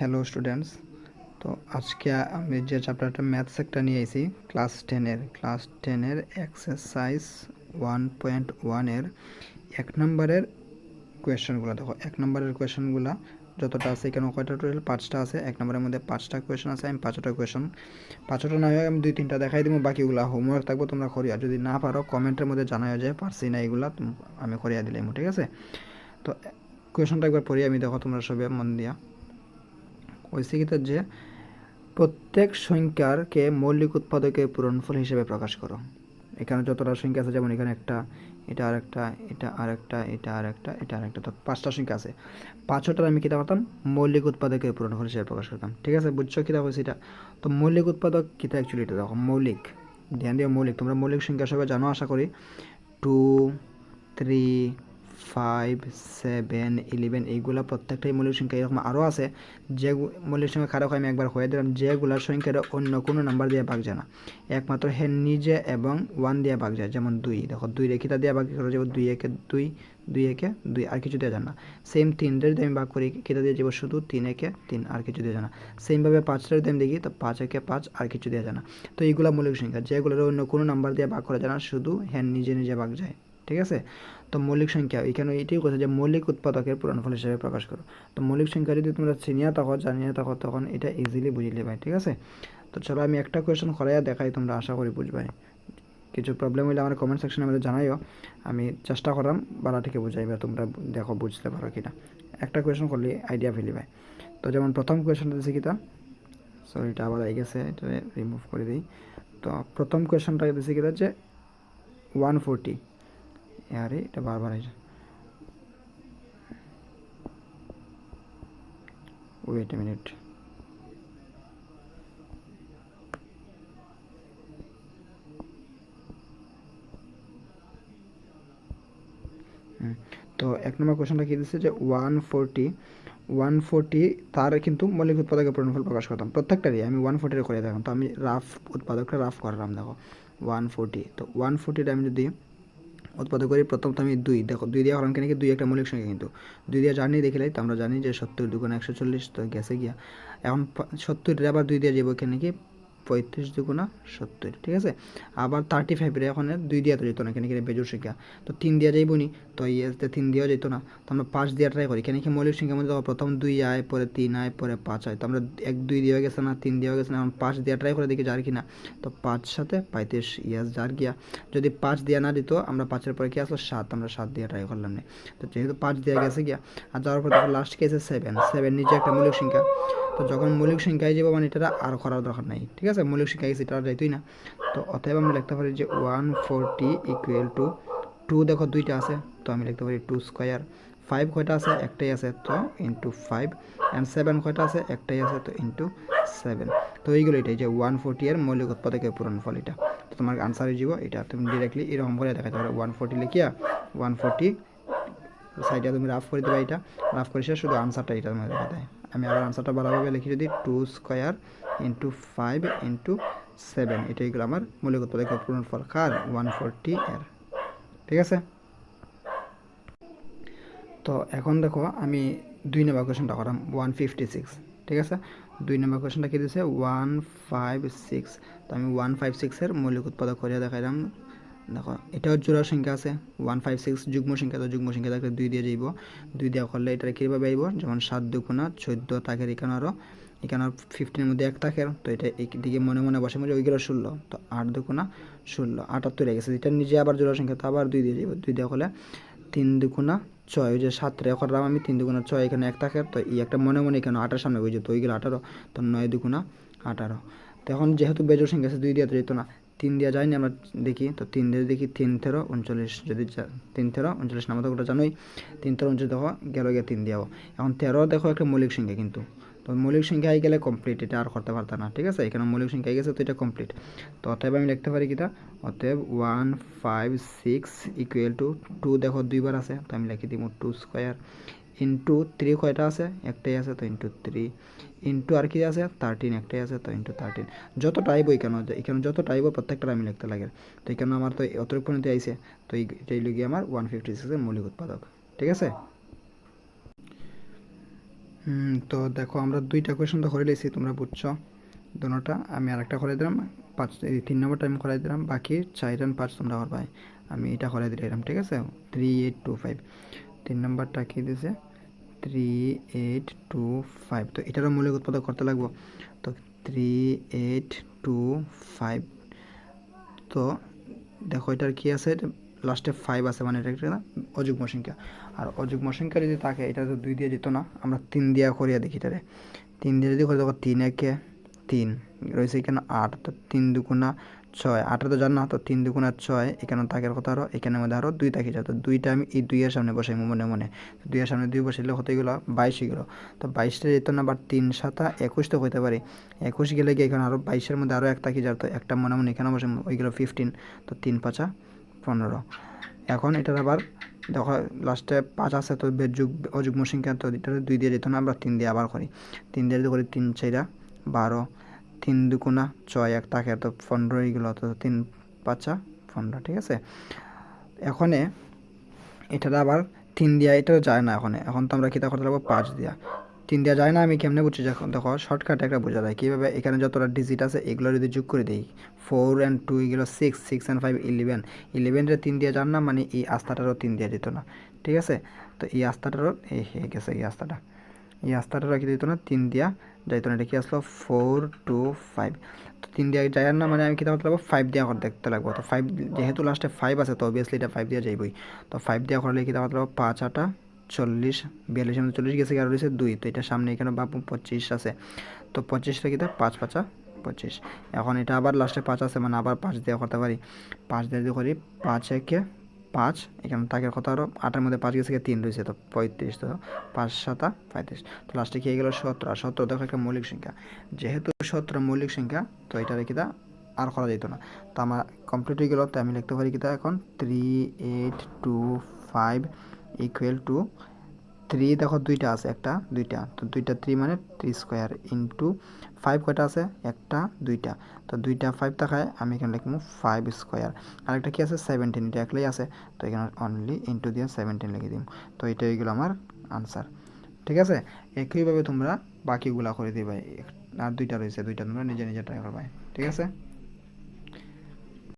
Hello students. তো আজকে আমি যে চ্যাপ্টারটা ম্যাথস একটা নিয়ে এসেছি ক্লাস টেনের এক্সারসাইজ 1.1-এর 1 নম্বরের কোয়েশ্চেনগুলো দেখো। 1 নম্বরের কোয়েশ্চেনগুলো যতটা আছে, এখানে কয়টা টোটাল 5টা আছে। 1 নম্বরের মধ্যে 5টা কোয়েশ্চেন আছে। আমি 5টা কোয়েশ্চেন, 5টা না হয় আমি 2-3টা দেখাই দিব, বাকিগুলো হোমওয়ার্ক থাকবো, তোমরা করিয়া। যদি না পারো কমেন্টের মধ্যে জানাই যে পারছি না, এগুলা আমি করিয়া দিলাম, ঠিক আছে? তো কোয়েশ্চেনটা একবার পড়ি আমি, দেখো তোমরা সবাই মন দিয়া। ওই শিক্ষিতের যে প্রত্যেক সংখ্যারকে মৌলিক উৎপাদকের পূরণফল হিসেবে প্রকাশ করো। এখানে যতটা সংখ্যা আছে, যেমন এখানে একটা, এটা আরেকটা, এটা আরেকটা, এটা আরেকটা, এটা আরেকটা, তো 5টা সংখ্যা আছে। 5টার আমি কীটা করতাম? মৌলিক উৎপাদকের পূরণফল হিসেবে প্রকাশ করতাম, ঠিক আছে? বুঝছো কীটা হয়েছে এটা? তো মৌলিক উৎপাদক কীটা অ্যাকচুয়ালি? এটা দেখো, মৌলিক, ধ্যান দিয়ে মৌলিক, তোমরা মৌলিক সংখ্যা সবাই জানো আশা করি। 2, 3, 5, 7, 11 এইগুলা প্রত্যেকটাই মৌলিক সংখ্যা। এরকম আরও আছে যে মৌলিক সংখ্যা খারাপ আমি একবার হয়ে দিলাম, যেগুলোর সংখ্যার অন্য কোনো নাম্বার দিয়ে ভাগ যায় না, একমাত্র হ্যাঁ নিজে এবং 1 দিয়ে ভাগ যায়। যেমন 2, দেখো 2 রেখিতা দিয়ে ভাগ করে যাবো, 2 একে 2, 2 একে 2, আর কিছু দিয়ে যায় না। সেম 3 যদি আমি ভাগ করি, কিতা দিয়ে যাবো? শুধু 3 একে 3, আর কিছু দিয়ে যায় না। সেমভাবে 5টা যদি আমি দেখি, তো 5 একে 5, আর কিছু দিয়ে যায় না। তো এইগুলা মৌলিক সংখ্যা, যেগুলোর অন্য কোনো নাম্বার দিয়ে ভাগ করা যায় না, শুধু হ্যাঁ নিজে নিজে ভাগ যায়, ঠিক আছে? তো মৌলিক সংখ্যা এখানে এটাই কথা যে মৌলিক উৎপাদকের পূরণফল হিসেবে প্রকাশ করো। তো মৌলিক সংখ্যা যদি তোমরা চিনিয়া থাকো, জানিয়ে থাকো, তখন এটা ইজিলি বুঝিলে ভাই, ঠিক আছে? তো চলো আমি একটা কোয়েশ্চেন করাইয়া দেখাই, তোমরা আশা করি বুঝবাই। কিছু প্রবলেম হইলে আমার কমেন্ট সেকশনে আমাদের জানাইও, আমি চেষ্টা করলাম বালা থেকে বুঝাইবা, তোমরা দেখো বুঝতে পারো কিনা। একটা কোয়েশ্চেন করলে আইডিয়া ফেলি ভাই। তো যেমন প্রথম কোয়েশ্চনটা দিচ্ছে কিতা, সরি এটা আবার আই গেছে, এটা রিমুভ করে দিই। তো প্রথম কোয়েশ্চনটা দিচ্ছে কিতা যে 140, আরে এটা বারবার আছে, ওয়েট এ মিনিট। তো 1 নম্বর কোয়েশ্চনটা কী দিচ্ছে যে 140 তার কিন্তু মৌলিক উৎপাদকের পূরণফল প্রকাশ করতাম প্রত্যেকটারই। আমি 140 করে দেখলাম, তো আমি রাফ উৎপাদকটা রাফ করলাম, দেখো 140। তো 140টা আমি যদি উৎপাদক করি, প্রথম তো আমি 2, দেখো 2 দিয়ে করলাম কেন কি? 2 একটা মৌলিক সংখ্যা, কিন্তু 2 দিয়ে জানি দেখিলাই, তো আমরা জানি যে 70 দুগুণে 140, তো গেছে গিয়া। এখন 70 আবার 2 দিয়ে যাবো এখানে কি? 35 দুগুণা 70, ঠিক আছে? আবার 35 এখন 2 দিয়ে তো যেত না, কেন কি বেজোর সংখ্যা, তো 3 দিয়ে যাইব নি, তো ইয়েতে 3 দিয়েও যেত না, তো আমরা 5 দিয়ে ট্রাই করি, কেন কি মৌলিক সংখ্যার মধ্যে প্রথম 2 আয়, পরে 3 আয়, পরে 5 আয়, তো আমরা 2 দিয়ে গেছে না, 3 দিয়ে গেছে না, এখন 5 দিয়ে ট্রাই করে দেখি যার কিনা। তো 5 সাথে 35, ইয়াস যার গিয়া। যদি 5 দিয়ে না দিত, আমরা 5-এর পরে কি আসলো? 7, আমরা 7 দিয়ে ট্রাই করলাম না। তো যেহেতু 5 দিয়ে গেছে গিয়া, আর যাওয়ার পর দেখো লাস্ট কেসে 7 নিচে একটা মৌলিক সংখ্যা। তো যখন মৌলিক সংখ্যায় যাবো, মানে এটা আর করার দরকার নাই, ঠিক আছে? মৌলিক সংখ্যা গেছে, এটা আর যাইতই না। তো অতএব আমরা লিখতে পারি যে 140 ইকুয়াল টু 2, দেখো 2টা আছে, তো আমি লিখতে পারি 2 স্কোয়ার। 5 কয়টা আছে? একটাই আছে, তো ইন্টু 5। অ্যান্ড 7 কয়টা আছে? একটাই আছে, তো ইন্টু 7। তো এইগুলো এটাই যে 140 এর মৌলিক উৎপাদকের পূরণফল এটা। তো তোমার আনসার হয়ে যাব এটা। তুমি ডিরেক্টলি এরকম করে দেখাতে পারো, 140 লিখিয়া 140 সাইডে তুমি রাফ করে দেবে, এটা রাফ করে শুধু আনসারটা এটার মধ্যে দেখা দেয়। আমি আবার আনসারটা ভালোভাবে লিখি, যদি 2 স্কোয়ার ইন্টু 5 ইন্টু 7, এটা এগুলো আমার মৌলিক উৎপাদকের পূরণফল কার? 140 এর, ঠিক আছে? তো এখন দেখো আমি 2 নম্বর কোয়েশনটা করাম, 156, ঠিক আছে? 2 নম্বর কোয়েশনটা কী দিয়েছে? 156। তো আমি 156-এর মৌলিক উৎপাদক করে দেখাইলাম। দেখো এটাও জোড়া সংখ্যা আছে, 156 যুগ্ম সংখ্যা, তো যুগ্ম সংখ্যা থাকলে 2 দিয়ে যাইব, 2 দিয়ে করলে এটা কীভাবে আইব? যেমন 7 দুগুণা 14 তাকের, এখানে 15-এর মধ্যে 1 তাকের, তো এটা এইদিকে মনে মনে বসে মধ্যে ওইগুলো 16, তো 8 দুগুণা 16, 78 হয়ে গেছে। এটা নিজে আবার জোড়া সংখ্যা, তো আবার 2 দিয়ে যাইব, 2 দিয়ে করলে 3 দুগুণা 6, ওই যে 7 রে করলাম আমি, 3 দুগুণা 6, এখানে 1 থাকে, তো এই একটা মনে মনে এখানে 8 সামনে হয়ে যেত, ওইগুলো 18, তো 9 দুগুণা 18। তো এখন যেহেতু বেজোর সংখ্যা আছে, 2 দিয়ে তো যেত না, 3 দেওয়া যায়নি, আমরা দেখি, তো 3 দিয়ে দেখি, 3 13 39, যদি 3 13 39 নামতো ওটা জানোই, 3 13 39 দেখো গেল গিয়ে 3 দিয়াও। এখন 13 দেখো একটা মৌলিক সংখ্যা, কিন্তু তো মৌলিক সংখ্যা হয়ে গেলে কমপ্লিট, এটা আর করতে পারতাম না, ঠিক আছে? এখানে মৌলিক সংখ্যা হয়ে গেছে, তো এটা কমপ্লিট। তো অতএব আমি লিখতে পারি কিটা? অতএব 156 ইকুয়াল টু 2, দেখো 2বার আছে, তো আমি লিখে দিব 2 স্কোয়ার ইন্টু 3 কয়টা আছে? একটাই আছে, তো ইন্টু 3 ইন্টু আর কি আছে? 13, একটাই আছে, তো ইন্টু 13। যতটা আইব এখানে যতটা আইব প্রত্যেকটা আমি লিখতে লাগে, তো এখানে আমার তো অতটুকু পর্যন্ত আইছে, তো এইটাই লিখে আমার 156-এর মৌলিক উৎপাদক, ঠিক আছে? তো দেখো আমরা দুইটা কোয়েশন তো করে লিয়েছি, তোমরা বুঝছো দুটোটা। আমি আরেকটা করে দিলাম, এই 3 নম্বরটা আমি করে দিলাম, বাকি 4 আর 5 তোমরা করবাই। আমি এটা করে দিলাম, ঠিক আছে। 3825 3 নম্বরটা কি দিছে 3825, তো এটারও মৌলিক উৎপাদক করতে লাগবো। তো 3825, তো দেখো এটার কি আছে, লাস্টে 5 আছে, মানে এটা একটা অযুগ্ম সংখ্যা। আর অযুগ্ম সংখ্যা যদি থাকে, এটা তো 2 দিয়ে যেত না, আমরা 3 দিয়া করিয়া দেখি এটারে। 3 দিয়ে যদি করি, দেখো 3 একে 3 রয়েছে এখানে 8, তো 3 দুগুণা 6, 8 তো জান না, তো 3 দুগুণা 6, এখানে থাকার কথা আরও, এখানের মধ্যে আরও 2 থাকি যায়, তো 2টা আমি এই 2 এর সামনে বসাই মনে মনে। তো 2 এর সামনে 2 বসাইলে হতে গেলো 22 গেলো। তো 22টা যেত না, আবার 3 7 21 তো হইতে পারে। 21 গেলে গিয়ে এখানে আরও 22-এর মধ্যে আরও 1 থাকি যায়, তো একটা মনে মনে এখানে বসে ওইগুলো 15, তো 3 5 15। এখন এটার আবার দেখো লাস্টে 5 আছে, তো অযুগ্ম সংখ্যা, তো এটা 2 দিয়ে যেত না, আমরা 3 দিয়ে আবার করি। 3 দিয়ে যদি করি 3 4 12, 3 দুগুণা 6 1 থাকে, তো 15 গেলো, তো 3 5 15, ঠিক আছে। এখানে এটার আবার 3 দিয়া এটাও যায় না, এখন তো আমরা কিতা করতে লাগবো 5 দিয়া। 3 দেওয়া যায় না, আমি কেমনে বুঝছি, যখন দেখো শর্টকাটে একটা বোঝা যায় কীভাবে, এখানে যতটা ডিজিট আছে এগুলো যদি যোগ করে দিই, 4 and 2 এগুলো 6, 6 and 5 11, 11-রে 3 দিয়ে যান না, মানে এই আস্তাটারও 3 দিয়ে যেত না, ঠিক আছে। তো এই আস্তাটারও এই হয়ে গেছে, এই আস্তাটারও কি দিত না, 3 দিয়া যাইতো না, এটা কি আসলো 4 2 5, তো 3 দিয়ে যায় না, মানে আমি কিতা করতে লাগবো 5 দিয়ে করে দেখতে লাগবো। তো 5 যেহেতু লাস্টে 5 আছে, তো অবভিয়াসলি এটা 5 দিয়ে যাইবই। তো 5 দিয়ে করলে কিতা করতে লাগবো 5 8 40, 42-এর মধ্যে 40 গেছে, আর রয়েছে 2, তো এটা সামনে এখানে বাবু 25 আছে, তো 25টা কিতা 5 5 25। এখন এটা আবার লাস্টে 5 আছে, মানে আবার 5 দিয়ে করতে পারি। 5 দিয়ে যদি করি 5 একে 5, এখানে থাকার কথা আরও 8-এর মধ্যে 5 গেছে 3 রয়েছে, তো 35, তো 5 7 35, তো লাস্টে কি গেল 17। আর 17 দেখো একটা মৌলিক সংখ্যা, যেহেতু 17 মৌলিক সংখ্যা, তো এটারে কিতা আর করা যেত না। তো আমার কমপ্লিট হয়ে গেল, তো আমি লিখতে পারি কিতা এখন 3825 ইকুয়াল টু 3, দেখো 2টা আছে, একটা 2টা, তো 2টা 3 মানে 3 স্কোয়ার ইন্টু 5 কয়টা আছে, একটা 2টা, তো 2টা 5 থাকায় আমি এখানে লিখবো 5 স্কোয়ার। আরেকটা কি আছে 17, এটা একলাই আছে, তো এখানে অনলি ইন্টু দিয়ে 17 লিখে দিম। তো এটা হয়ে গেল আমার আনসার, ঠিক আছে। একইভাবে তোমরা বাকিগুলা করে দিবে, আর 2টা রয়েছে, 2টা তোমরা নিজে নিজে ট্রাই করবে, ঠিক আছে।